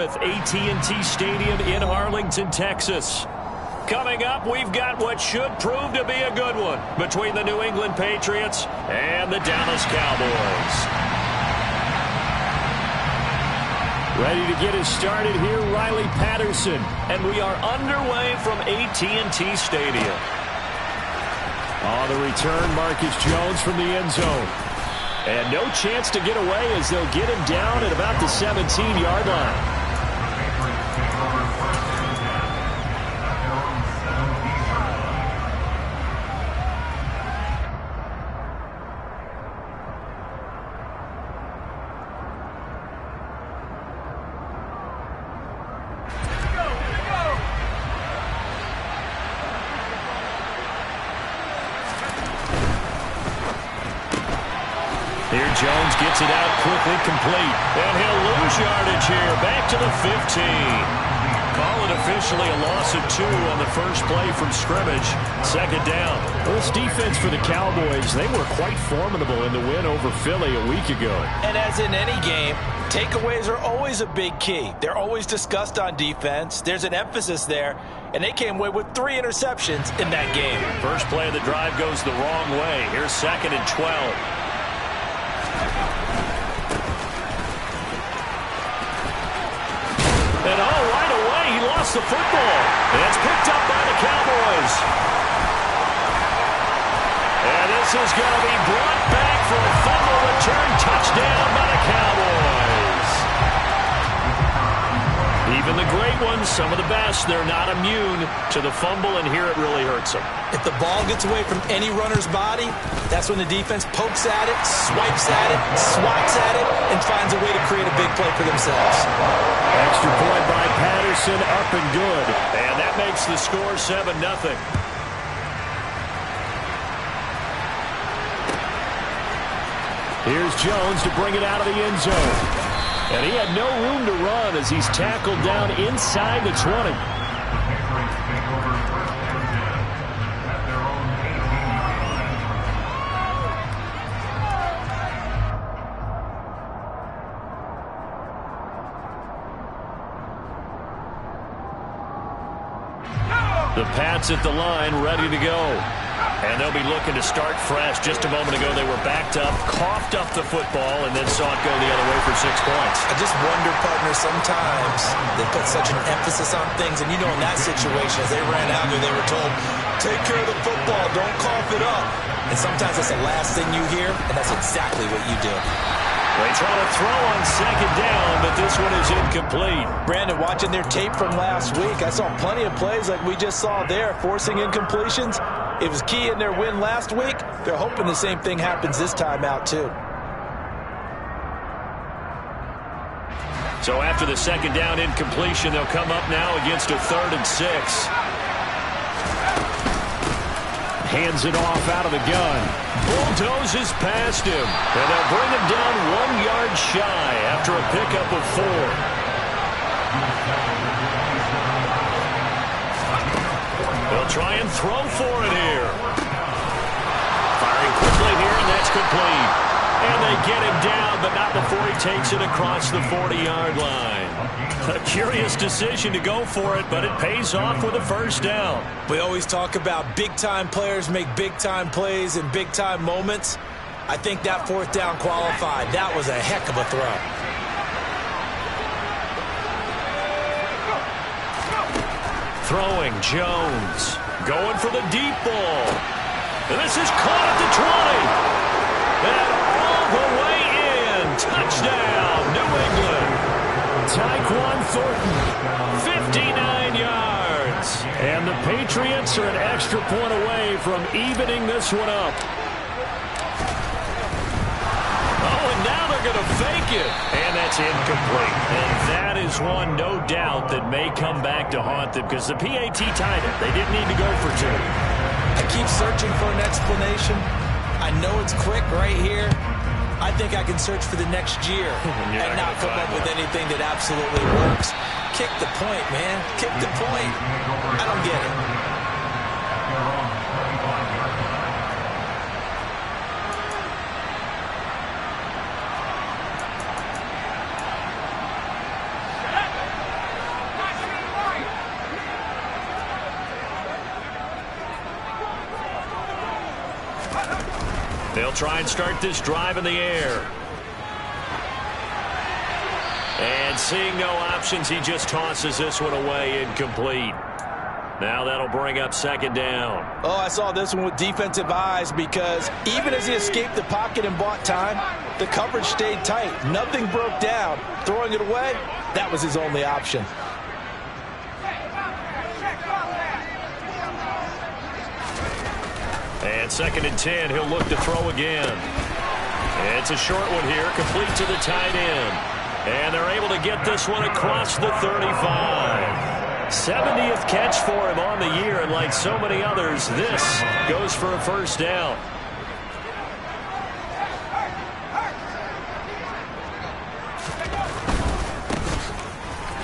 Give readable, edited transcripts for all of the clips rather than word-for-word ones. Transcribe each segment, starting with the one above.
With AT&T Stadium in Arlington, Texas. Coming up, we've got what should prove to be a good one between the New England Patriots and the Dallas Cowboys. Ready to get us started here, Riley Patterson. And we are underway from AT&T Stadium. On the return, Marcus Jones from the end zone. And no chance to get away as they'll get him down at about the 17-yard line. Here Jones gets it out quickly, complete. And he'll lose yardage here. Back to the 15. Call it officially a loss of 2 on the first play from scrimmage. Second down. Well, this defense for the Cowboys, they were quite formidable in the win over Philly a week ago. And as in any game, takeaways are always a big key. They're always discussed on defense. There's an emphasis there. And they came away with 3 interceptions in that game. First play of the drive goes the wrong way. Here's 2nd and 12. And right away, he lost the football. And it's picked up by the Cowboys. And this is going to be brought back for a fumble return touchdown by the Cowboys. Even the great ones, some of the best, they're not immune to the fumble, and here it really hurts them. If the ball gets away from any runner's body, that's when the defense pokes at it, swipes at it, swats at it, and finds a way to create a big play for themselves. Extra point by Patterson, up and good. And that makes the score 7-0. Here's Jones to bring it out of the end zone. And he had no room to run as he's tackled down inside the 20. The Pats at the line, ready to go. And they'll be looking to start fresh. Just a moment ago, they were backed up, coughed up the football, and then saw it go the other way for 6 points. I just wonder, partner, sometimes they put such an emphasis on things. And, you know, in that situation, as they ran out there, they were told, take care of the football, don't cough it up. And sometimes that's the last thing you hear, and that's exactly what you do. They try to throw on 2nd down, but this one is incomplete. Brandon, watching their tape from last week, I saw plenty of plays like we just saw there, forcing incompletions. It was key in their win last week. They're hoping the same thing happens this time out, too. So after the 2nd down incompletion, they'll come up now against a 3rd and 6. Hands it off out of the gun. Bulldozes past him. And they'll bring him down 1 yard shy after a pickup of 4. They'll try and throw for it here. Firing quickly here, and that's complete. And they get him down, but not before he takes it across the 40-yard line. A curious decision to go for it, but it pays off with a 1st down. We always talk about big-time players make big-time plays in big-time moments. I think that 4th down qualified. That was a heck of a throw. Throwing Jones. Going for the deep ball. And this is caught at the 20. And all the way in. Touchdown, New England. Tyquan Thornton. 59 yards. And the Patriots are an extra point away from evening this one up. Oh, and now they're going to fake it. And that's incomplete. And that is one, no doubt, that may come back to haunt them because the PAT tied it. They didn't need to go for 2. I keep searching for an explanation. I know it's quick right here. I think I can search for the next year and not come up with anything that absolutely works. Kick the point, man. Kick the point. I don't get it. They'll try and start this drive in the air. And seeing no options, he just tosses this one away incomplete. Now that'll bring up second down. Oh, I saw this one with defensive eyes because even as he escaped the pocket and bought time, the coverage stayed tight. Nothing broke down. Throwing it away, that was his only option. And 2nd and 10, he'll look to throw again. It's a short one here, complete to the tight end. And they're able to get this one across the 35. 70th catch for him on the year, and like so many others, this goes for a first down.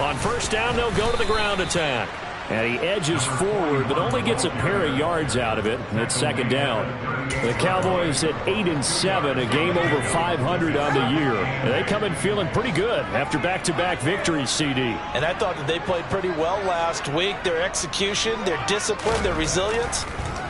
On first down, they'll go to the ground attack. And he edges forward, but only gets a pair of yards out of it. It's second down. The Cowboys at 8-7, a game over 500 on the year. And they come in feeling pretty good after back-to-back victories, CD. And I thought that they played pretty well last week. Their execution, their discipline, their resilience,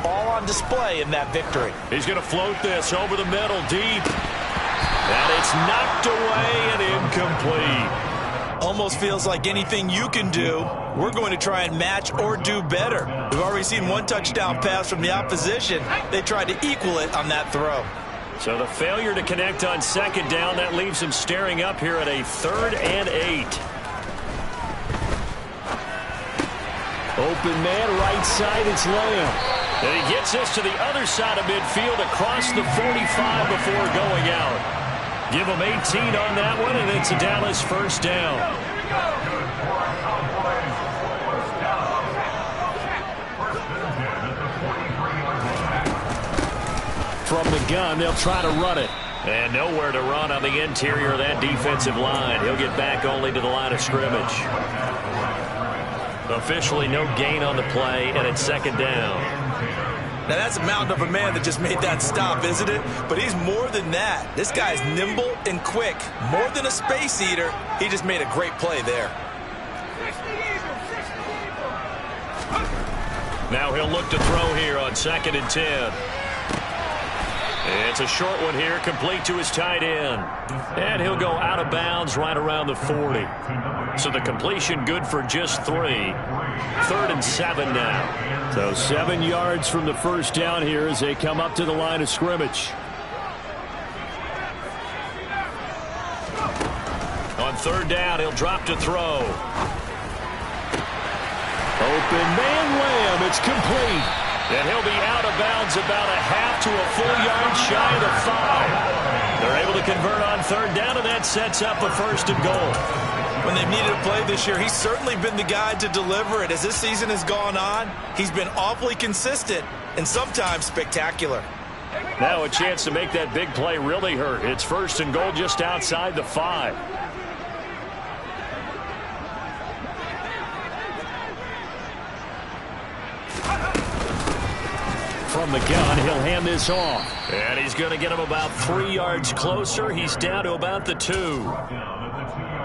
all on display in that victory. He's going to float this over the middle deep. And it's knocked away and incomplete. Almost feels like anything you can do, we're going to try and match or do better. We've already seen one touchdown pass from the opposition. They tried to equal it on that throw. So the failure to connect on second down, that leaves him staring up here at a 3rd and 8. Open man, right side, it's Lamb. And he gets this to the other side of midfield across the 45 before going out. Give him 18 on that one, and it's a Dallas first down. From the gun, they'll try to run it. And nowhere to run on the interior of that defensive line. He'll get back only to the line of scrimmage. Officially no gain on the play, and it's second down. Now, that's a mountain of a man that just made that stop, isn't it? But he's more than that. This guy's nimble and quick. More than a space eater, he just made a great play there. Now he'll look to throw here on 2nd and 10. It's a short one here, complete to his tight end. And he'll go out of bounds right around the 40. So the completion good for just 3. 3rd and 7 now. So 7 yards from the first down here as they come up to the line of scrimmage. On 3rd down, he'll drop to throw. Open man, Lamb. It's complete. And he'll be out of bounds about a half to a full yard shy of the 5. They're able to convert on 3rd down, and that sets up a 1st and goal. When they've needed a play this year, he's certainly been the guy to deliver it. As this season has gone on, he's been awfully consistent and sometimes spectacular. Now a chance to make that big play really hurt. It's 1st and goal just outside the 5. From the gun, he'll hand this off. And he's going to get him about 3 yards closer. He's down to about the 2.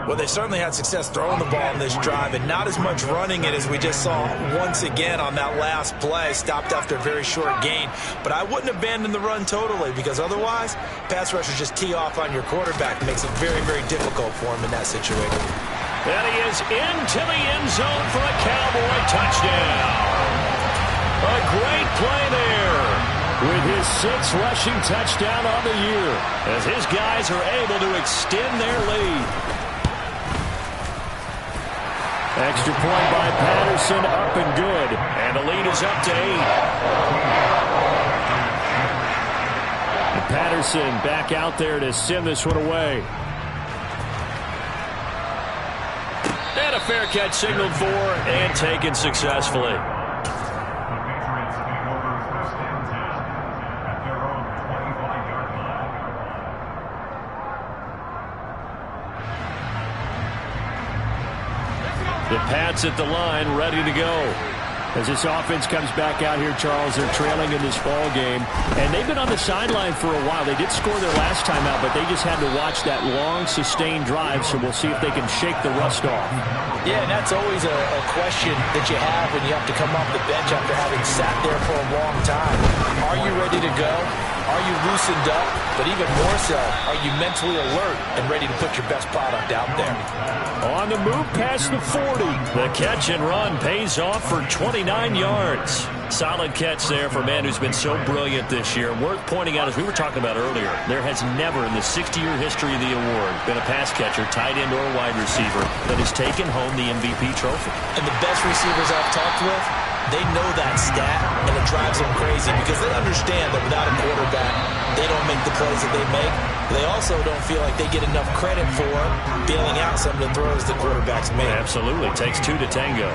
Well, they certainly had success throwing the ball in this drive and not as much running it as we just saw once again on that last play. Stopped after a very short gain. But I wouldn't abandon the run totally because otherwise, pass rushers just tee off on your quarterback. It makes it very, very difficult for him in that situation. And he is into the end zone for a Cowboy touchdown. A great play there. With his 6th rushing touchdown on the year. As his guys are able to extend their lead. Extra point by Patterson, up and good. And the lead is up to 8. And Patterson back out there to send this one away. And a fair catch signaled for and taken successfully. The Pats at the line, ready to go. As this offense comes back out here, Charles, they're trailing in this ball game. And they've been on the sideline for a while. They did score their last time out, but they just had to watch that long, sustained drive, so we'll see if they can shake the rust off. Yeah, and that's always a question that you have when you have to come off the bench after having sat there for a long time. Are you ready to go? Are you loosened up? But even more so, are you mentally alert and ready to put your best product out there? On the move past the 40. The catch and run pays off for 29 yards. Solid catch there for a man who's been so brilliant this year. Worth pointing out, as we were talking about earlier, there has never in the 60-year history of the award been a pass catcher, tight end, or wide receiver that has taken home the MVP trophy. And the best receivers I've talked with, they know that stat, and it drives them crazy because they understand that without a quarterback, they don't make the plays that they make. They also don't feel like they get enough credit for bailing out some of the throws the quarterbacks make. Absolutely. Takes two to tango.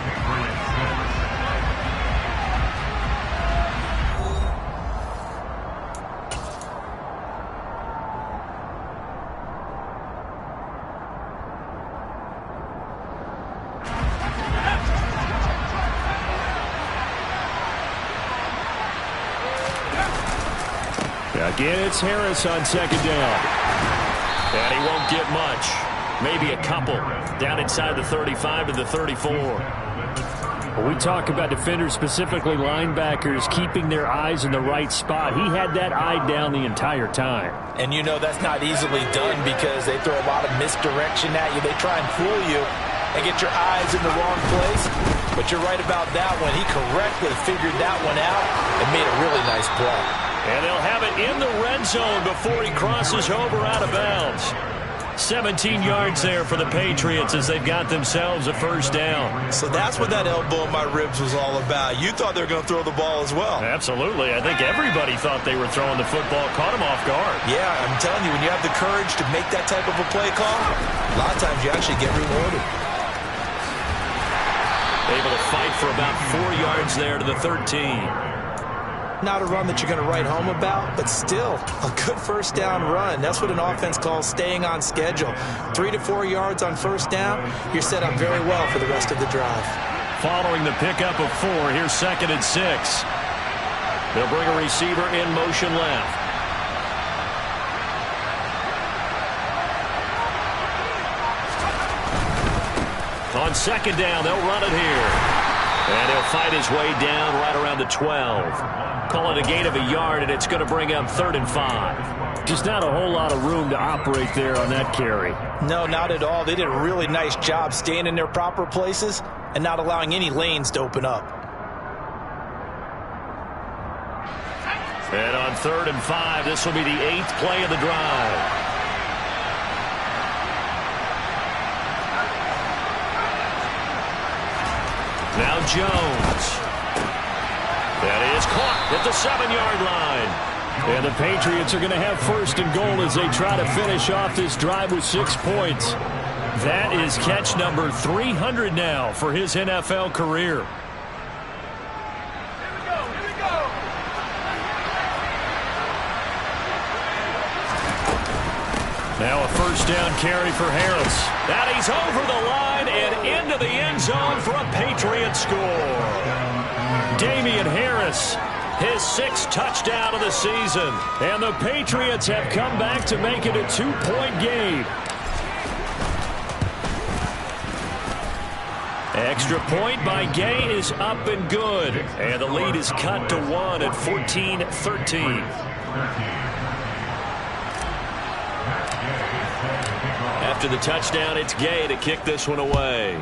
Again, it's Harris on second down. And he won't get much. Maybe a couple. Down inside the 35 to the 34. When we talk about defenders, specifically linebackers, keeping their eyes in the right spot, he had that eye down the entire time. And you know that's not easily done because they throw a lot of misdirection at you. They try and fool you and get your eyes in the wrong place. But you're right about that one. He correctly figured that one out and made a really nice play. And they'll have it in the red zone before he crosses over out of bounds. 17 yards there for the Patriots as they've got themselves a first down. So that's what that elbow in my ribs was all about. You thought they were going to throw the ball as well. Absolutely. I think everybody thought they were throwing the football, caught him off guard. Yeah, I'm telling you, when you have the courage to make that type of a play call, a lot of times you actually get rewarded. Able to fight for about 4 yards there to the 13. Not a run that you're going to write home about, but still a good first down run. That's what an offense calls staying on schedule. 3 to 4 yards on first down, you're set up very well for the rest of the drive. Following the pickup of 4, here's 2nd and 6. They'll bring a receiver in motion left. On 2nd down, they'll run it here. And he'll fight his way down right around the 12. Call it a gain of a yard, and it's going to bring up 3rd and 5. Just not a whole lot of room to operate there on that carry. No, not at all. They did a really nice job staying in their proper places and not allowing any lanes to open up. And on 3rd and 5, this will be the 8th play of the drive. Now Jones. That is caught at the 7-yard line. And the Patriots are going to have 1st and goal as they try to finish off this drive with 6 points. That is catch number 300 now for his NFL career. Here we go. Now a first down carry for Harris. And he's over the line and into the end zone for a Patriot score. Damian Harris, his 6th touchdown of the season. And the Patriots have come back to make it a 2-point game. Extra point by Gay is up and good. And the lead is cut to 1 at 14-13. After the touchdown, it's Gay to kick this one away.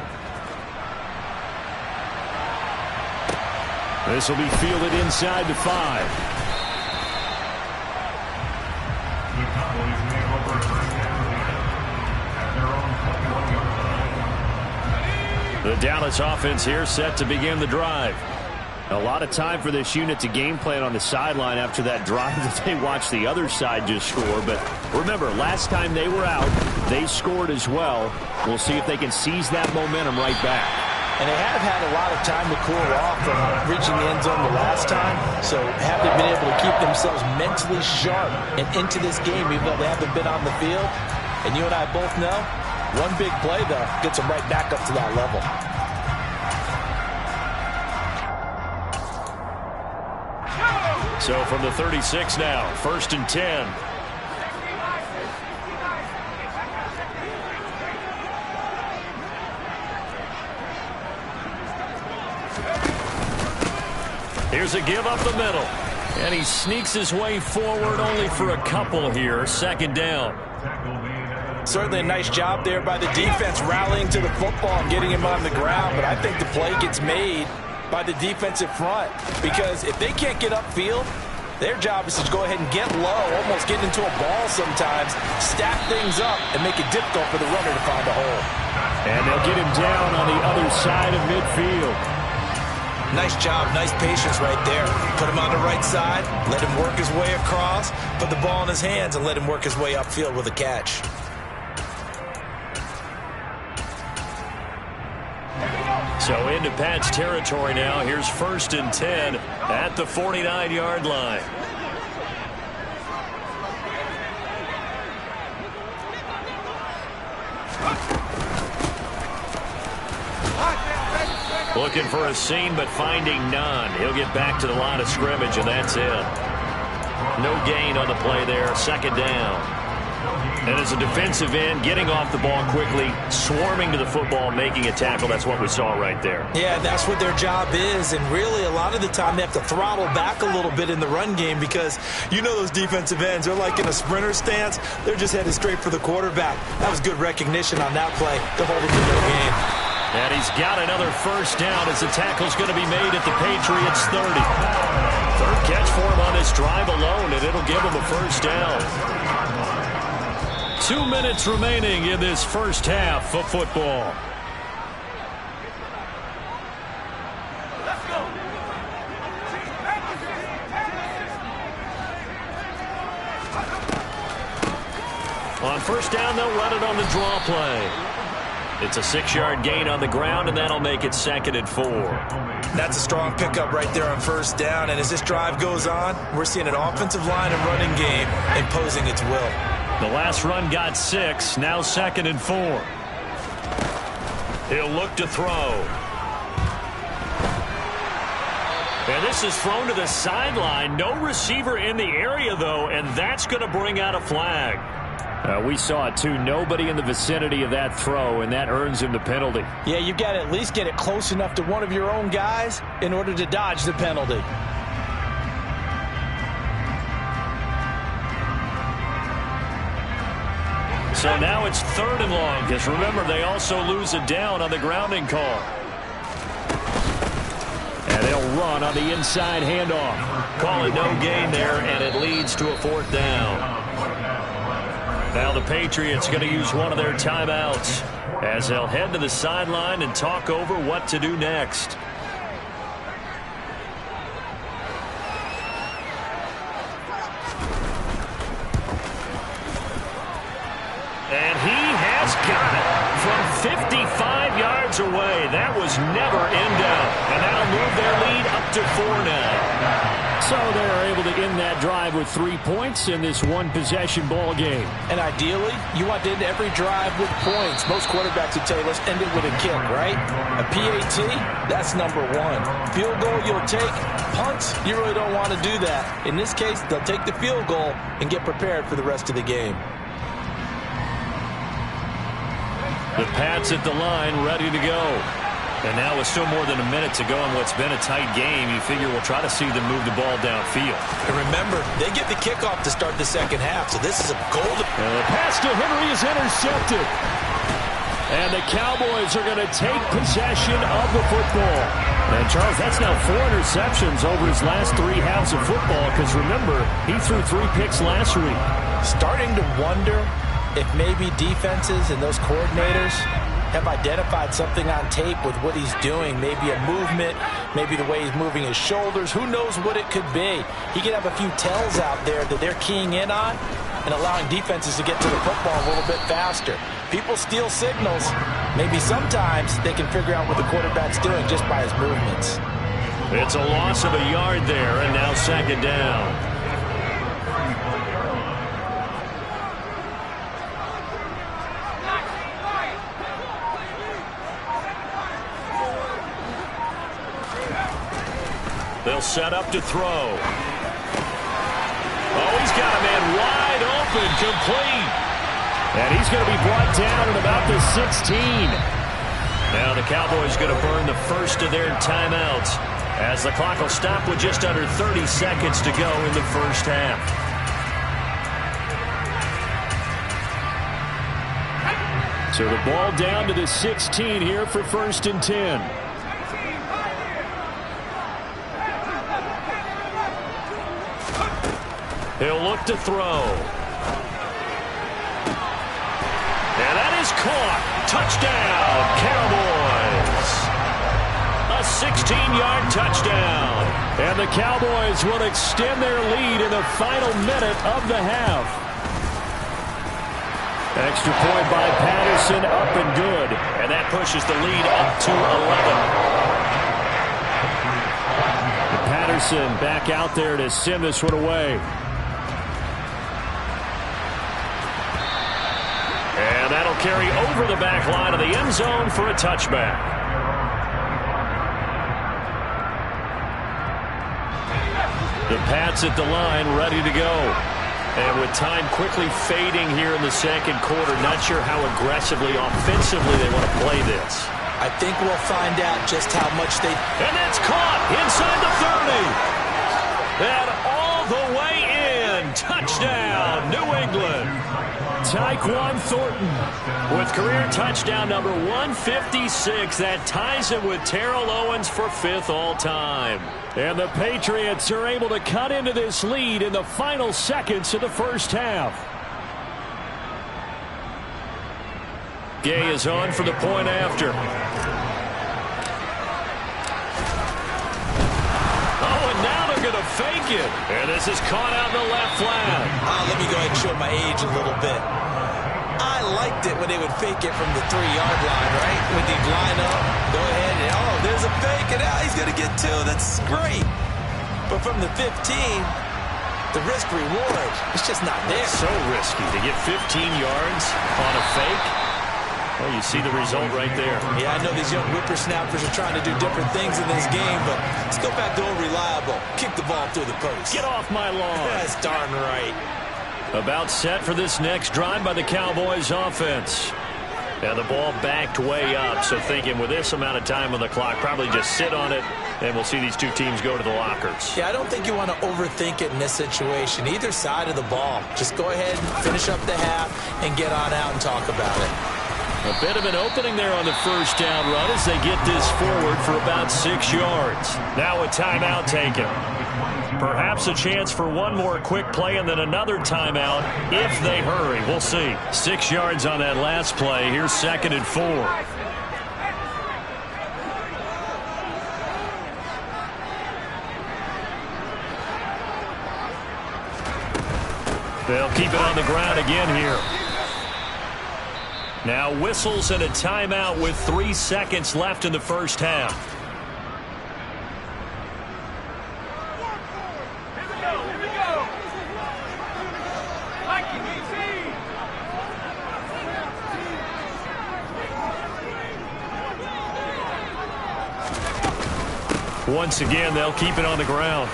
This will be fielded inside the 5. The Dallas offense here set to begin the drive. A lot of time for this unit to game plan on the sideline after that drive that they watched the other side just score. But remember, last time they were out, they scored as well. We'll see if they can seize that momentum right back. And they have had a lot of time to cool off from reaching the end zone the last time. So have they been able to keep themselves mentally sharp and into this game even though they haven't been on the field? And you and I both know, one big play, though, gets them right back up to that level. So from the 36 now, 1st and 10. Here's a give up the middle. And he sneaks his way forward only for a couple here. Second down. Certainly a nice job there by the defense rallying to the football and getting him on the ground. But I think the play gets made by the defensive front, because if they can't get upfield, their job is to go ahead and get low, almost get into a ball sometimes, stack things up, and make it difficult for the runner to find a hole. And they'll get him down on the other side of midfield. Nice job, nice patience right there. Put him on the right side, let him work his way across, put the ball in his hands, and let him work his way upfield with a catch. So into Pat's territory now. Here's 1st and 10 at the 49-yard line. Looking for a seam, but finding none. He'll get back to the line of scrimmage, and that's it. No gain on the play there. 2nd down. And as a defensive end, getting off the ball quickly, swarming to the football, making a tackle. That's what we saw right there. Yeah, that's what their job is. And really, a lot of the time, they have to throttle back a little bit in the run game, because you know those defensive ends, they're like in a sprinter stance. They're just headed straight for the quarterback. That was good recognition on that play to hold him to no gain. And he's got another 1st down as the tackle's going to be made at the Patriots 30. 3rd catch for him on this drive alone, and it'll give him a 1st down. 2 minutes remaining in this first half of football. On 1st down, they'll run it on the draw play. It's a 6-yard gain on the ground, and that'll make it 2nd and 4. That's a strong pickup right there on 1st down. And as this drive goes on, we're seeing an offensive line and running game imposing its will. The last run got 6. Now 2nd and 4. He'll look to throw. And this is thrown to the sideline. No receiver in the area, though, and that's going to bring out a flag. We saw it, too. Nobody in the vicinity of that throw, and that earns him the penalty. Yeah, you've got to at least get it close enough to one of your own guys in order to dodge the penalty. So now it's 3rd and long, because remember, they also lose a down on the grounding call. And they'll run on the inside handoff. Call it no gain there, and it leads to a 4th down. Now the Patriots going to use one of their timeouts as they'll head to the sideline and talk over what to do next. And he has got it from 55 yards away. That was never in doubt. And that'll move their lead up to 4 now. So they're able to end that drive with 3 points in this one-possession ball game. And ideally, you want to end every drive with points. Most quarterbacks would tell you, let's end it with a kick, right? A PAT, that's number 1. Field goal you'll take. Punts, you really don't want to do that. In this case, they'll take the field goal and get prepared for the rest of the game. The Pats at the line, ready to go. And now with still more than a minute to go in what's been a tight game, you figure we'll try to see them move the ball downfield. And remember, they get the kickoff to start the 2nd half, so this is a golden... The pass to Henry is intercepted. And the Cowboys are going to take possession of the football. And, Charles, that's now 4 interceptions over his last 3 halves of football, because, remember, he threw 3 picks last week. Starting to wonder if maybe defenses and those coordinators have identified something on tape with what he's doing. Maybe a movement, maybe the way he's moving his shoulders. Who knows what it could be? He could have a few tells out there that they're keying in on and allowing defenses to get to the football a little bit faster. People steal signals. Maybe sometimes they can figure out what the quarterback's doing just by his movements. It's a loss of a yard there, and now 2nd down. They'll set up to throw. Oh, he's got a man wide open, complete. And he's going to be brought down at about the 16. Now the Cowboys going to burn the first of their timeouts. as the clock will stop with just under 30 seconds to go in the first half. So the ball down to the 16 here for 1st and 10. He'll look to throw. And that is caught. Touchdown, Cowboys. A 16-yard touchdown. And the Cowboys will extend their lead in the final minute of the half. Extra point by Patterson, up and good. And that pushes the lead up to 11. Patterson back out there to send this one away. And that'll carry over the back line of the end zone for a touchback. The Pats at the line, ready to go. And with time quickly fading here in the second quarter, not sure how aggressively, offensively they want to play this. I think we'll find out just how much they... And that's caught inside the 30. And all the way in. Touchdown, New England. Tyquan Thornton with career touchdown number 156. That ties him with Terrell Owens for 5th all-time. And the Patriots are able to cut into this lead in the final seconds of the first half. Gay is on for the point after. Oh, and now they're going to fake it. And this is caught out in the left flat. Let me go ahead and show my age a little bit. I liked it when they would fake it from the 3-yard line, right? When they'd line up, go ahead, and oh, there's a fake, and now he's going to get 2. That's great. But from the 15, the risk-reward, it's just not there. So risky to get 15 yards on a fake. Well, you see the result right there. Yeah, I know these young whippersnappers are trying to do different things in this game, but let's go back to old reliable. Kick the ball through the post. Get off my lawn. That's darn right. About set for this next drive by the Cowboys offense. And the ball backed way up, so thinking with this amount of time on the clock, probably just sit on it, and we'll see these two teams go to the lockers. Yeah, I don't think you want to overthink it in this situation. Either side of the ball. Just go ahead and finish up the half and get on out and talk about it. A bit of an opening there on the first down run as they get this forward for about 6 yards. Now a timeout taken. Perhaps a chance for one more quick play and then another timeout if they hurry. We'll see. 6 yards on that last play. Here's 2nd and 4. They'll keep it on the ground again here. Now whistles and a timeout with 3 seconds left in the first half. Here we go. Once again, they'll keep it on the ground.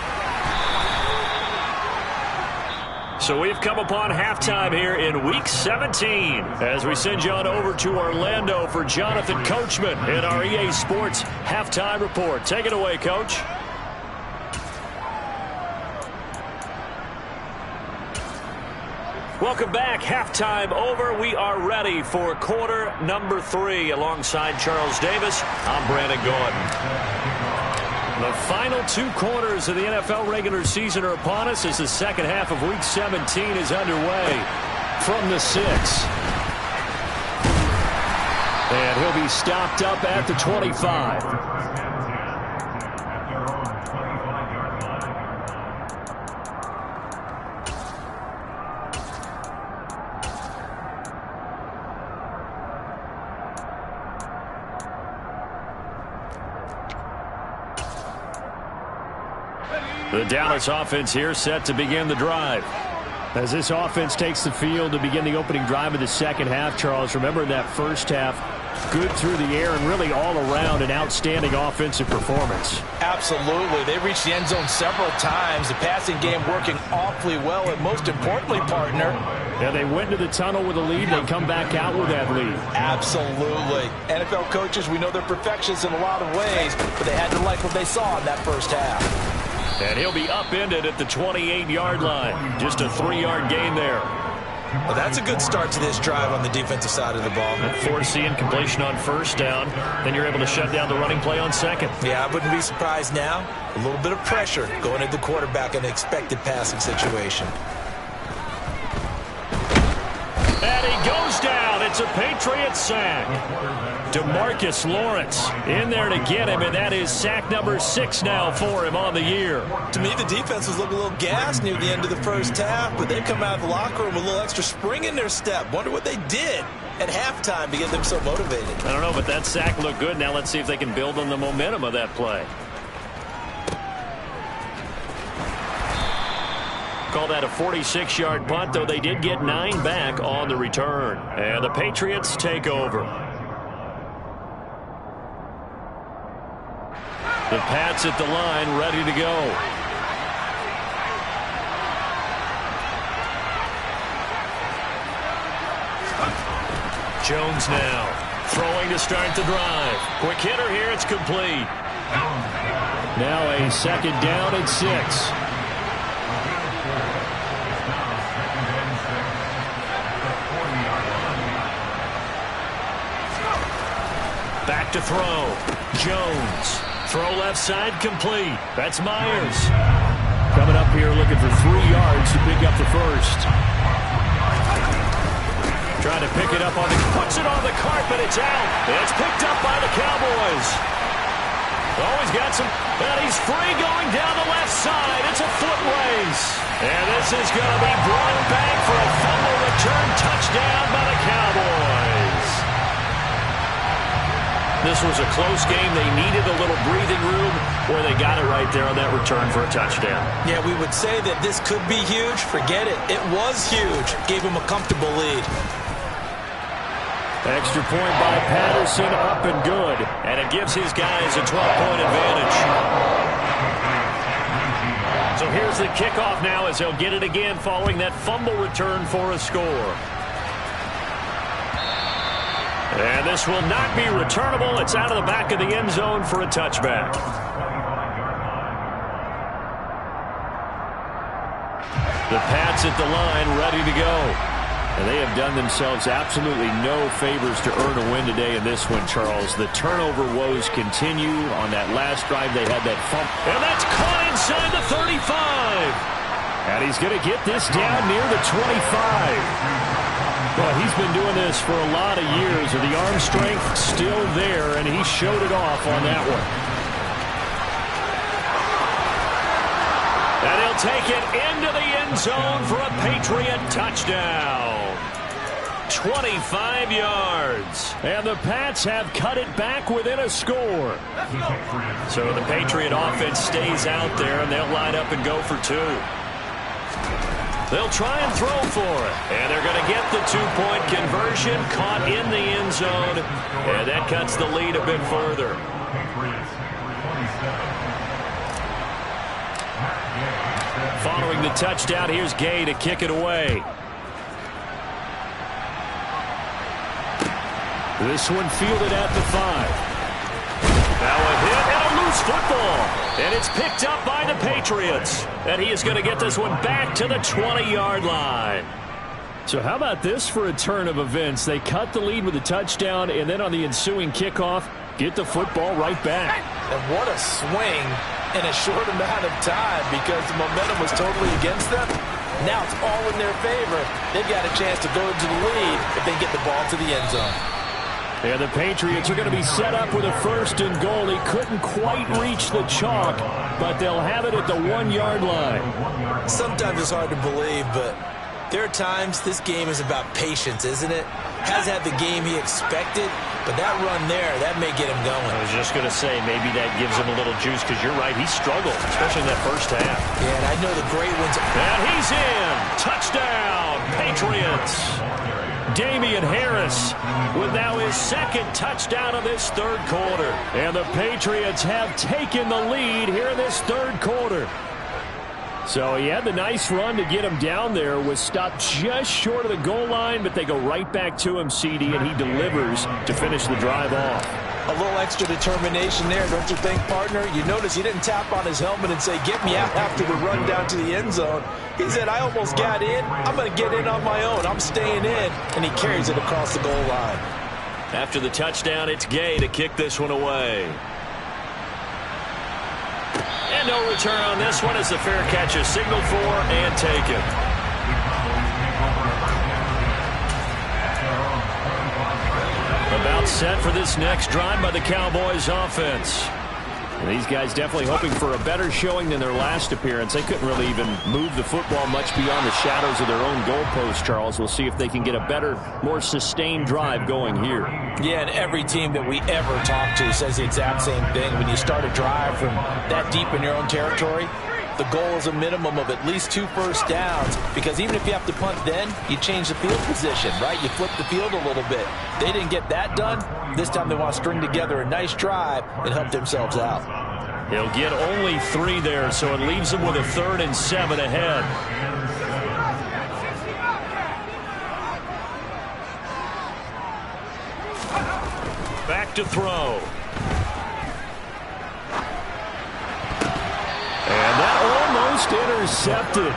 So we've come upon halftime here in Week 17 as we send you on over to Orlando for Jonathan Coachman in our EA Sports Halftime Report. Take it away, Coach. Welcome back. Halftime over. We are ready for quarter number 3. Alongside Charles Davis, I'm Brandon Gordon. The final 2 quarters of the NFL regular season are upon us as the second half of Week 17 is underway from the 6. And he'll be stopped up at the 25. The Dallas offense here set to begin the drive. As this offense takes the field to begin the opening drive of the second half, Charles, remember in that first half, good through the air and really all around an outstanding offensive performance. Absolutely. They reached the end zone several times. The passing game working awfully well. And most importantly, partner, Yeah, they went to the tunnel with a lead. They come back out with that lead. Absolutely. NFL coaches, we know they're perfectionists in a lot of ways, but they had to like what they saw in that first half. And he'll be upended at the 28-yard line. Just a 3-yard gain there. Well, that's a good start to this drive on the defensive side of the ball. Forcing incompletion on first down. Then you're able to shut down the running play on second. Yeah, I wouldn't be surprised now. A little bit of pressure going at the quarterback in an expected passing situation. And he goes down. It's a Patriot sack. DeMarcus Lawrence in there to get him, and that is sack number 6 now for him on the year. To me, the defense was looking a little gassed near the end of the first half, but they come out of the locker room with a little extra spring in their step. Wonder what they did at halftime to get them so motivated. I don't know, but that sack looked good. Now let's see if they can build on the momentum of that play. Call that a 46-yard punt, though they did get 9 back on the return. And the Patriots take over. The Pats at the line, ready to go. Jones now throwing to start the drive. Quick hitter here, it's complete. Now a second down at 6. Back to throw. Jones. Throw left side complete. That's Myers. Coming up here looking for 3 yards to pick up the first. Trying to pick it up on the... Puts it on the carpet. It's out. It's picked up by the Cowboys. Oh, he's got some... And he's free going down the left side. It's a foot race. And this is going to be brought back for a fumble return touchdown by the Cowboys. This was a close game. They needed a little breathing room where they got it right there on that return for a touchdown. Yeah, we would say that this could be huge. Forget it. It was huge. Gave him a comfortable lead. Extra point by Patterson, up and good. And it gives his guys a 12-point advantage. So here's the kickoff now as they'll get it again following that fumble return for a score. And this will not be returnable. It's out of the back of the end zone for a touchback. The Pats at the line, ready to go. And they have done themselves absolutely no favors to earn a win today in this one, Charles. The turnover woes continue. On that last drive, they had that fumble. And that's caught inside the 35. And he's going to get this down near the 25. Well, he's been doing this for a lot of years. The arm strength still there, and he showed it off on that one. And he'll take it into the end zone for a Patriot touchdown. 25 yards. And the Pats have cut it back within a score. So the Patriot offense stays out there, and they'll line up and go for 2. They'll try and throw for it. And they're going to get the 2-point conversion, caught in the end zone. And that cuts the lead a bit further. Following the touchdown, here's Gay to kick it away. This one fielded at the 5. Now a hit and a loose football. And it's picked up by the Patriots. And he is going to get this one back to the 20-yard line. So how about this for a turn of events? They cut the lead with a touchdown, and then on the ensuing kickoff, get the football right back. And what a swing in a short amount of time because the momentum was totally against them. Now it's all in their favor. They've got a chance to go into the lead if they get the ball to the end zone. And the Patriots are going to be set up with a 1st and goal. He couldn't quite reach the chalk, but they'll have it at the 1-yard line. Sometimes it's hard to believe, but there are times this game is about patience, isn't it? Has had the game he expected, but that run there, that may get him going. I was just going to say, maybe that gives him a little juice, because you're right, he struggled, especially in that first half. Yeah, and I know the great ones. And he's in. Touchdown, Patriots. Damian Harris with now his 2nd touchdown of this 3rd quarter. And the Patriots have taken the lead here in this 3rd quarter. So he had the nice run to get him down there, was stopped just short of the goal line, but they go right back to him, CD, and he delivers to finish the drive off. A little extra determination there, don't you think, partner? You notice he didn't tap on his helmet and say, get me out after the run down to the end zone. He said, I almost got in. I'm going to get in on my own. I'm staying in. And he carries it across the goal line. After the touchdown, it's Gay to kick this one away. And no return on this one as the fair catch is signaled for and taken. About set for this next drive by the Cowboys offense. And these guys definitely hoping for a better showing than their last appearance. They couldn't really even move the football much beyond the shadows of their own goalpost, Charles. We'll see if they can get a better, more sustained drive going here. Yeah, and every team that we ever talk to says the exact same thing. When you start a drive from that deep in your own territory, the goal is a minimum of at least 2 first downs, because even if you have to punt then, you change the field position, right? You flip the field a little bit. They didn't get that done. This time they want to string together a nice drive and help themselves out. He'll get only 3 there, so it leaves them with a 3rd and 7 ahead. Back to throw. And that almost intercepted.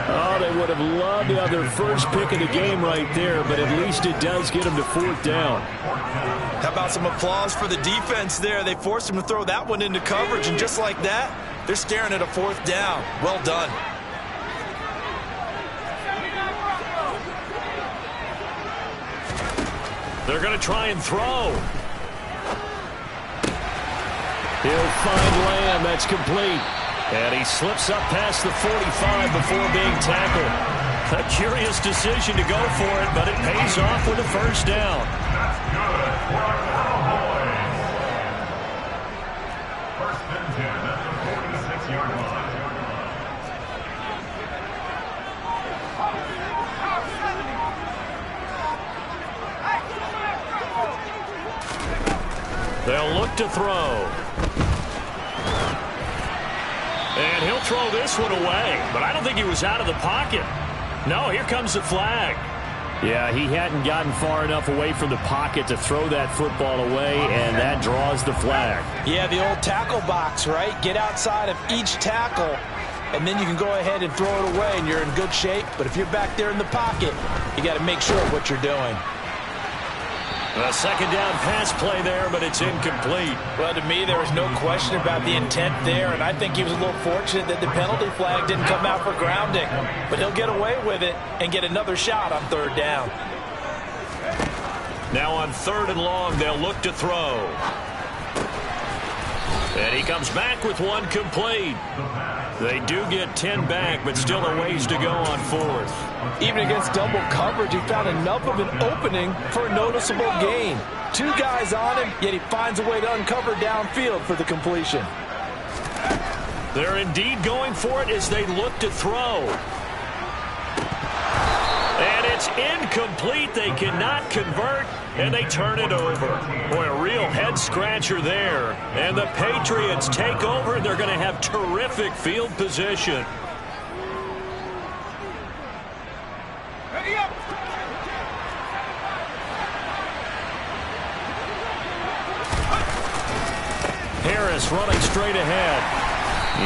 Oh, they would have loved to have their first pick of the game right there, but at least it does get them to 4th down. How about some applause for the defense there? They forced him to throw that one into coverage, and just like that, they're staring at a 4th down. Well done. They're going to try and throw. He'll find Lamb. That's complete. And he slips up past the 45 before being tackled. A curious decision to go for it, but it pays off with a first down. First and 10 at the 46-yard line. They'll look to throw. And he'll throw this one away, but I don't think he was out of the pocket. No, here comes the flag. Yeah, he hadn't gotten far enough away from the pocket to throw that football away, and that draws the flag. Yeah, the old tackle box, right? Get outside of each tackle, and then you can go ahead and throw it away, and you're in good shape. But if you're back there in the pocket, you got to make sure of what you're doing. A second down pass play there, but it's incomplete. Well, to me, there was no question about the intent there, and I think he was a little fortunate that the penalty flag didn't come out for grounding. But he'll get away with it and get another shot on 3rd down. Now on 3rd and long, they'll look to throw. And he comes back with one complete. They do get 10 back, but still a ways to go on 4th. Even against double coverage, he found enough of an opening for a noticeable gain. 2 guys on him, yet he finds a way to uncover downfield for the completion. They're indeed going for it as they look to throw. And it's incomplete. They cannot convert, and they turn it over. Boy, a real head-scratcher there. And the Patriots take over, and they're going to have terrific field position. Ready up. Harris running straight ahead.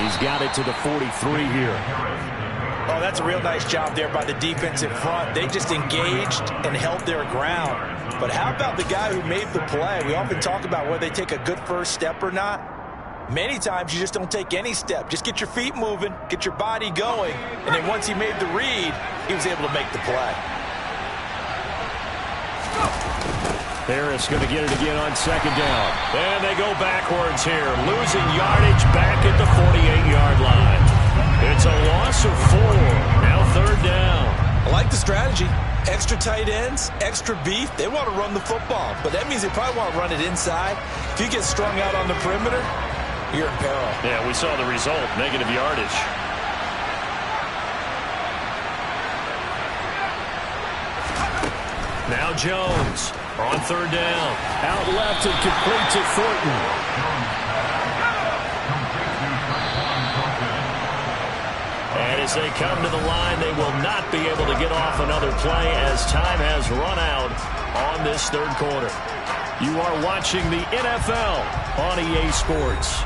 He's got it to the 43 here. Oh, that's a real nice job there by the defensive front. They just engaged and held their ground. But how about the guy who made the play? We often talk about whether they take a good first step or not. Many times you just don't take any step. Just get your feet moving, get your body going, and then once he made the read, he was able to make the play. Harris going to get it again on 2nd down. And they go backwards here, losing yardage back at the 48-yard line. It's a loss of 4. Now 3rd down. I like the strategy. Extra tight ends, extra beef. They want to run the football, but that means they probably want to run it inside. If you get strung out on the perimeter, you're in peril. Yeah, we saw the result, negative yardage. Now Jones on 3rd down. Out left and complete to Thornton. As they come to the line, they will not be able to get off another play as time has run out on this third quarter. You are watching the NFL on EA Sports.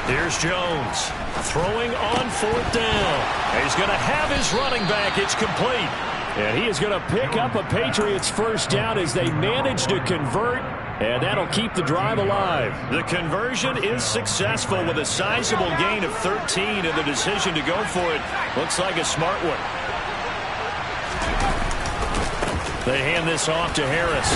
Here's Jones throwing on fourth down. He's going to have his running back. It's complete. And he is going to pick up a Patriots first down as they manage to convert, and that'll keep the drive alive. The conversion is successful with a sizable gain of 13, and the decision to go for it looks like a smart one. They hand this off to Harris.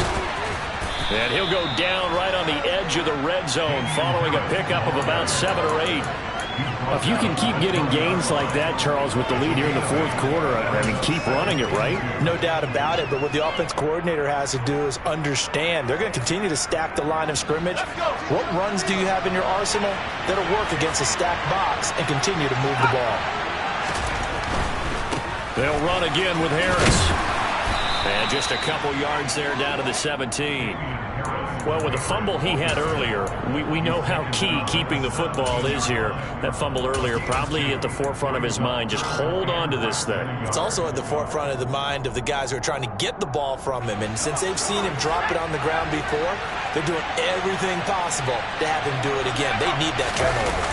And he'll go down right on the edge of the red zone following a pickup of about 7 or 8. If you can keep getting gains like that, Charles, with the lead here in the fourth quarter, I mean, keep running it, right? No doubt about it, but what the offense coordinator has to do is understand they're going to continue to stack the line of scrimmage. What runs do you have in your arsenal that'll work against a stacked box and continue to move the ball? They'll run again with Harris. And just a couple yards there down to the 17. Well, with the fumble he had earlier, we know how key keeping the football is here. That fumble earlier probably at the forefront of his mind. Just hold on to this thing. It's also at the forefront of the mind of the guys who are trying to get the ball from him. And since they've seen him drop it on the ground before, they're doing everything possible to have him do it again. They need that turnover.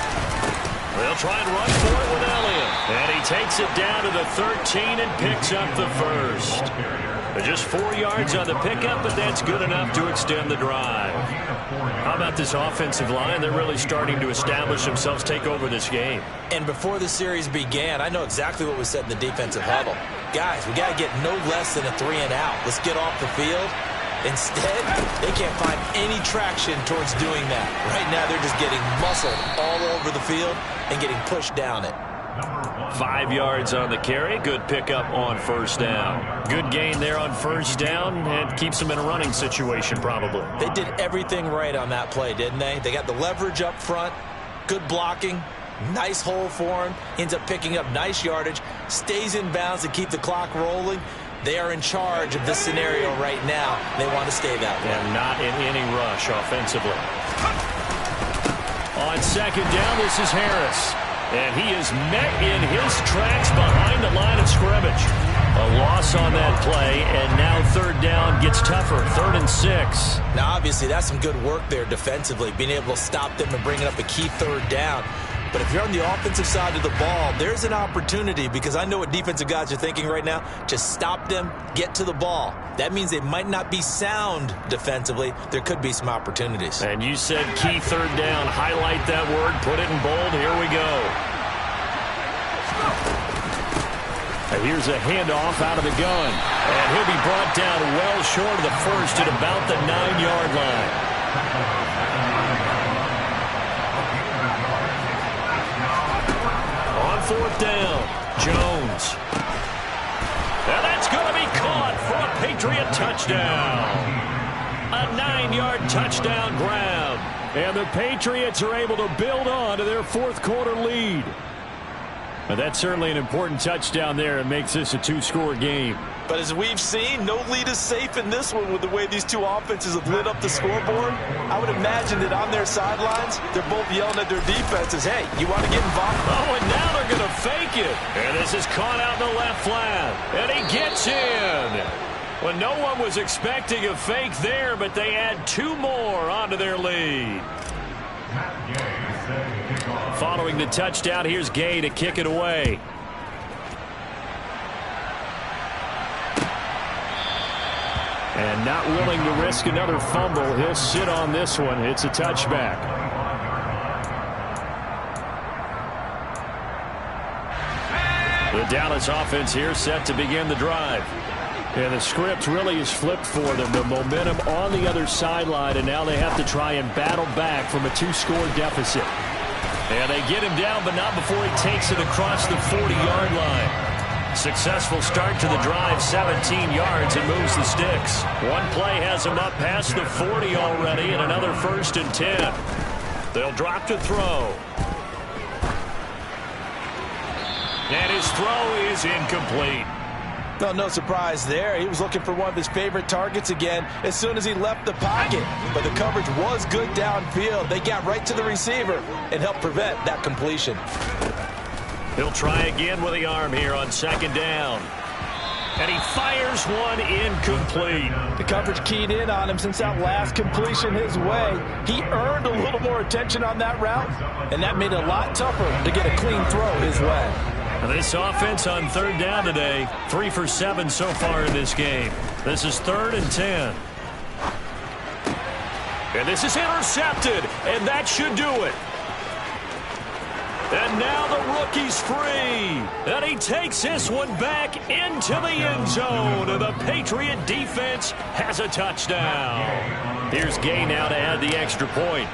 They'll try and run for it with Elliott. And he takes it down to the 13 and picks up the first. Just 4 yards on the pickup, but that's good enough to extend the drive. How about this offensive line? They're really starting to establish themselves, take over this game. And before the series began, I know exactly what was said in the defensive huddle. Guys, we got to get no less than a 3-and-out. Let's get off the field. Instead, they can't find any traction towards doing that. Right now, they're just getting muscled all over the field and getting pushed down it. 5 yards on the carry. Good pickup on first down. Good gain there on first down, and keeps them in a running situation probably. They did everything right on that play, didn't they? They got the leverage up front, good blocking, nice hole for him, ends up picking up nice yardage, stays in bounds to keep the clock rolling. They are in charge of this scenario right now. They want to stay that way. And not in any rush offensively. On second down, this is Harris. And he is met in his tracks behind the line of scrimmage. A loss on that play, and now third down gets tougher. 3rd and 6. Now, obviously, that's some good work there defensively, being able to stop them and bringing up a key third down. But if you're on the offensive side of the ball, there's an opportunity, because I know what defensive guys are thinking right now. Just stop them, get to the ball. That means they might not be sound defensively. There could be some opportunities. And you said key third down. Highlight that word. Put it in bold. Here we go. And here's a handoff out of the gun. And he'll be brought down well short of the first at about the 9-yard line. On fourth down, Jones. And that's going to be caught for a Patriot touchdown. A 9-yard touchdown grab. And the Patriots are able to build on to their fourth quarter lead. And that's certainly an important touchdown there. It makes this a 2-score game. But as we've seen, no lead is safe in this one with the way these two offenses have lit up the scoreboard. I would imagine that on their sidelines, they're both yelling at their defenses, hey, you want to get involved? Oh, and now they're going to fake it. And this is caught out in the left flat. And he gets in. Well, no one was expecting a fake there, but they add 2 more onto their lead. Following the touchdown, here's Gay to kick it away. And not willing to risk another fumble, he'll sit on this one. It's a touchback. The Dallas offense here set to begin the drive. And the script really is flipped for them. The momentum on the other sideline, and now they have to try and battle back from a 2-score deficit. And they get him down, but not before he takes it across the 40-yard line. Successful start to the drive, 17 yards, and moves the sticks. One play has him up past the 40 already, and another 1st and 10. They'll drop to throw. And his throw is incomplete. No surprise there. He was looking for one of his favorite targets again as soon as he left the pocket. But the coverage was good downfield. They got right to the receiver and helped prevent that completion. He'll try again with the arm here on 2nd down. And he fires one incomplete. The coverage keyed in on him since that last completion his way. He earned a little more attention on that route, and that made it a lot tougher to get a clean throw his way. This offense on 3rd down today, 3 for 7 so far in this game. This is 3rd and 10. And this is intercepted, and that should do it. And now the rookie's free. And he takes this one back into the end zone. And the Patriot defense has a touchdown. Here's Gay now to add the extra point.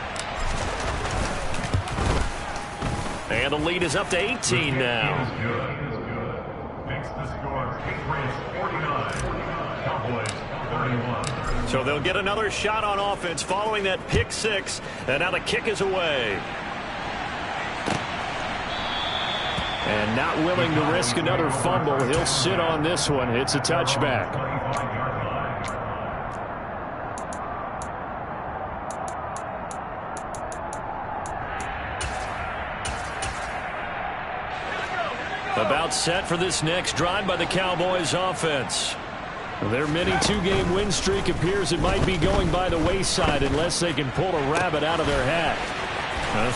And the lead is up to 18 now. Makes the score Patriots 49, Cowboys 31. So they'll get another shot on offense following that pick 6. And now the kick is away. And not willing to risk another fumble. He'll sit on this one. It's a touchback. About set for this next drive by the Cowboys offense. Their mini 2-game win streak appears it might be going by the wayside unless they can pull a rabbit out of their hat.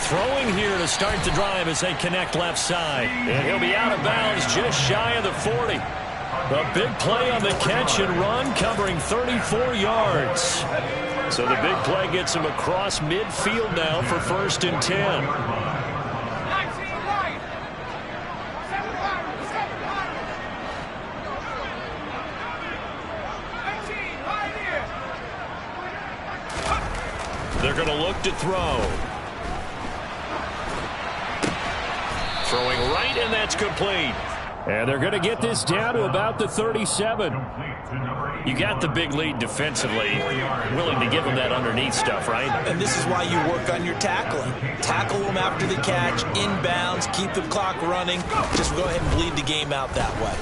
Throwing here to start the drive as they connect left side. And he'll be out of bounds just shy of the 40. A big play on the catch and run covering 34 yards. So the big play gets him across midfield now for 1st and 10. They're going to look to throw. Throwing right, and that's complete. And they're going to get this down to about the 37. You got the big lead defensively. Willing to give them that underneath stuff, right? And this is why you work on your tackling. Tackle them after the catch, inbounds, keep the clock running. Just go ahead and bleed the game out that way.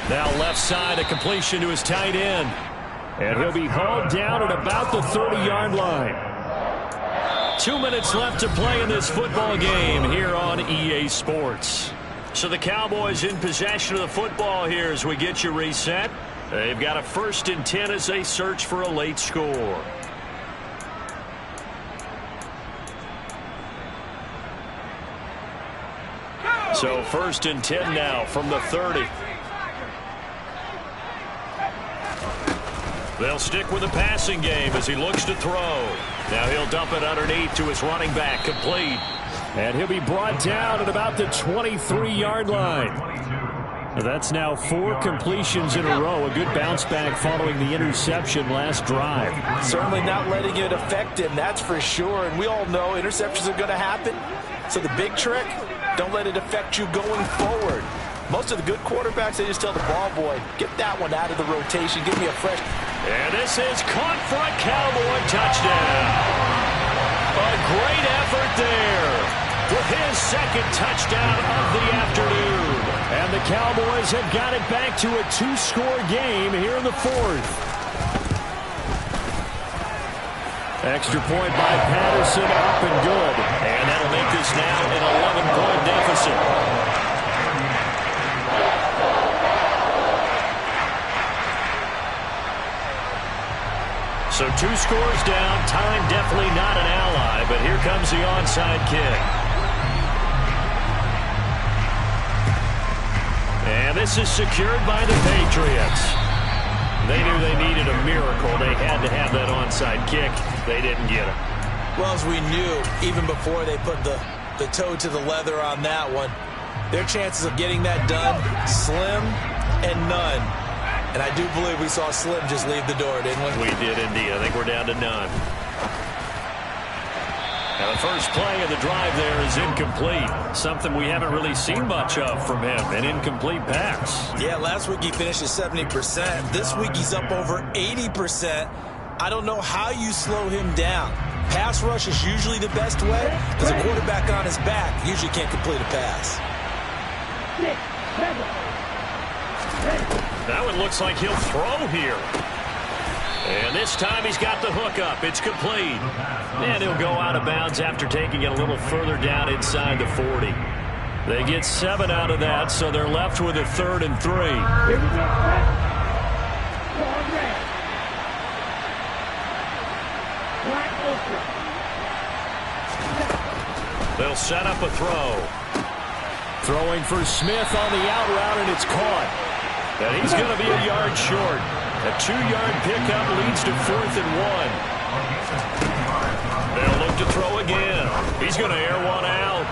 Now left side, a completion to his tight end. And he'll be hauled down at about the 30-yard line. 2 minutes left to play in this football game here on EA Sports. So the Cowboys in possession of the football here as we get you reset. They've got a 1st and 10 as they search for a late score. So 1st and 10 now from the 30. They'll stick with the passing game as he looks to throw. Now he'll dump it underneath to his running back, complete. And he'll be brought down at about the 23-yard line. That's now 4 completions in a row. A good bounce back following the interception last drive. Certainly not letting it affect him, that's for sure. And we all know interceptions are going to happen. So the big trick, don't let it affect you going forward. Most of the good quarterbacks, they just tell the ball boy, get that one out of the rotation, give me a fresh. And this is caught for a Cowboy touchdown. A great effort there for his 2nd touchdown of the afternoon. And the Cowboys have got it back to a 2-score game here in the 4th. Extra point by Patterson, up and good. And that'll make this now an 11-point deficit. So 2 scores down. Time definitely not an ally, but here comes the onside kick. And this is secured by the Patriots. They knew they needed a miracle. They had to have that onside kick. They didn't get it. Well, as we knew, even before they put the toe to the leather on that one, their chances of getting that done, slim and none. And I do believe we saw Slim just leave the door, didn't we? We did indeed. I think we're down to none. Now The first play of the drive there is incomplete. Something we haven't really seen much of from him, an incomplete pass. Yeah, last week he finished at 70%. This week he's up over 80%. I don't know how you slow him down. Pass rush is usually the best way because a quarterback on his back usually can't complete a pass. That one looks like he'll throw here. And this time he's got the hook up. It's complete. And he'll go out of bounds after taking it a little further down inside the 40. They get 7 out of that, so they're left with a 3rd and 3. They'll set up a throw. Throwing for Smith on the out route, and it's caught. And he's going to be a yard short. A 2-yard pickup leads to 4th and 1. They'll look to throw again. He's going to air one out.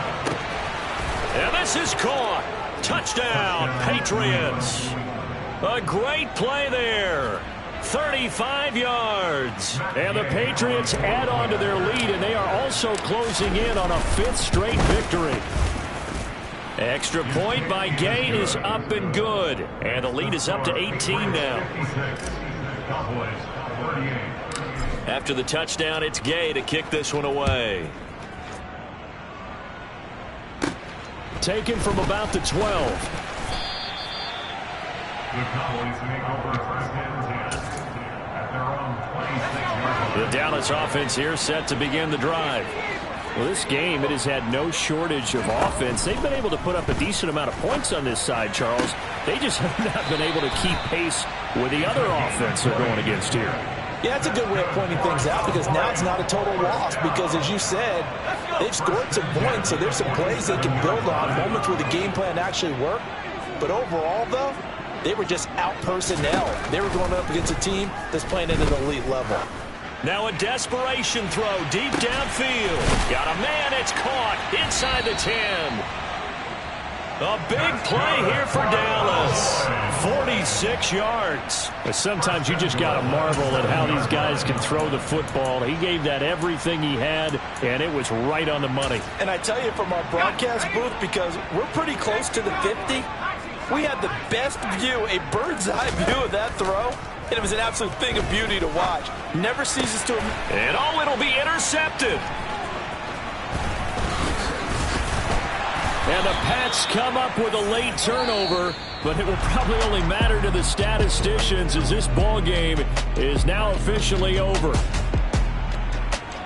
And this is caught. Touchdown, Patriots. A great play there. 35 yards. And the Patriots add on to their lead, and they are also closing in on a 5th straight victory. Extra point by Gay is up and good. And the lead is up to 18 now. After the touchdown, it's Gay to kick this one away. Taken from about the 12. The Cowboys make over 1st and 10 at their own 26-yard line. The Dallas offense here set to begin the drive. Well, this game, it has had no shortage of offense. They've been able to put up a decent amount of points on this side, Charles. They just have not been able to keep pace with the other offense they're going against here. Yeah, that's a good way of pointing things out because now it's not a total loss because, as you said, they've scored some points, so there's some plays they can build on, moments where the game plan actually worked. But overall, though, they were just out-personnel. They were going up against a team that's playing at an elite level. Now a desperation throw deep downfield. Got a man, it's caught inside the 10. A big play here for Dallas. 46 yards. But sometimes you just got to marvel at how these guys can throw the football. He gave that everything he had, and it was right on the money. And I tell you from our broadcast booth, because we're pretty close to the 50, we had the best view, a bird's-eye view of that throw. And it was an absolute thing of beauty to watch. Never ceases to... And oh, it'll be intercepted. And the Pats come up with a late turnover, but it will probably only matter to the statisticians as this ball game is now officially over.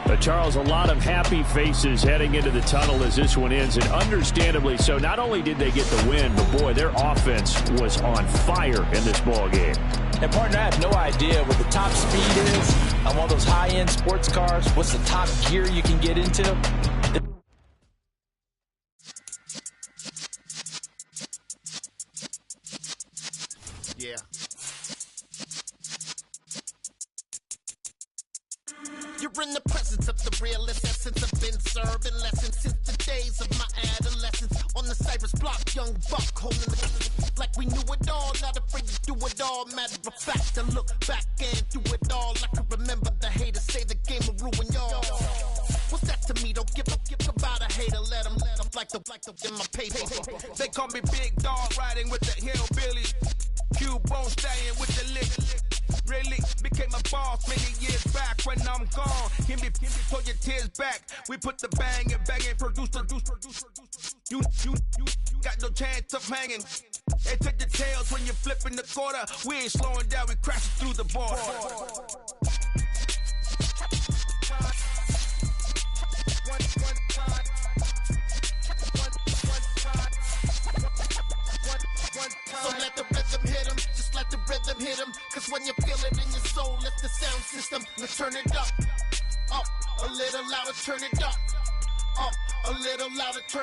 But Charles, a lot of happy faces heading into the tunnel as this one ends, and understandably so. Not only did they get the win, but boy, their offense was on fire in this ball game. And partner, I have no idea what the top speed is on one of those high-end sports cars. What's the top gear you can get into? Yeah. You're in the presence of the realest essence. I've been serving lessons since the days of my adolescence. On the Cypress block, young buck holding the like we knew it all, not afraid to do it all. Matter of fact, I look back and do it all. I can remember the haters say the game will ruin y'all. What's that to me? Don't give about a hater. Let them like the in my paper. They call me Big Dog, riding with the hillbillies. Cubone staying with the lick. Really became a boss many years back. When I'm gone, give me pull your tears back. We put the bang and produce. You got no chance of hanging. They took the tails when you're flipping the quarter. We ain't slowing down, we crashing through the border. So let the rhythm hit him, just let the rhythm hit him. Cause when you feel it in your soul, lift the sound system. Let's turn it up, a little louder, turn it up, a little louder, turn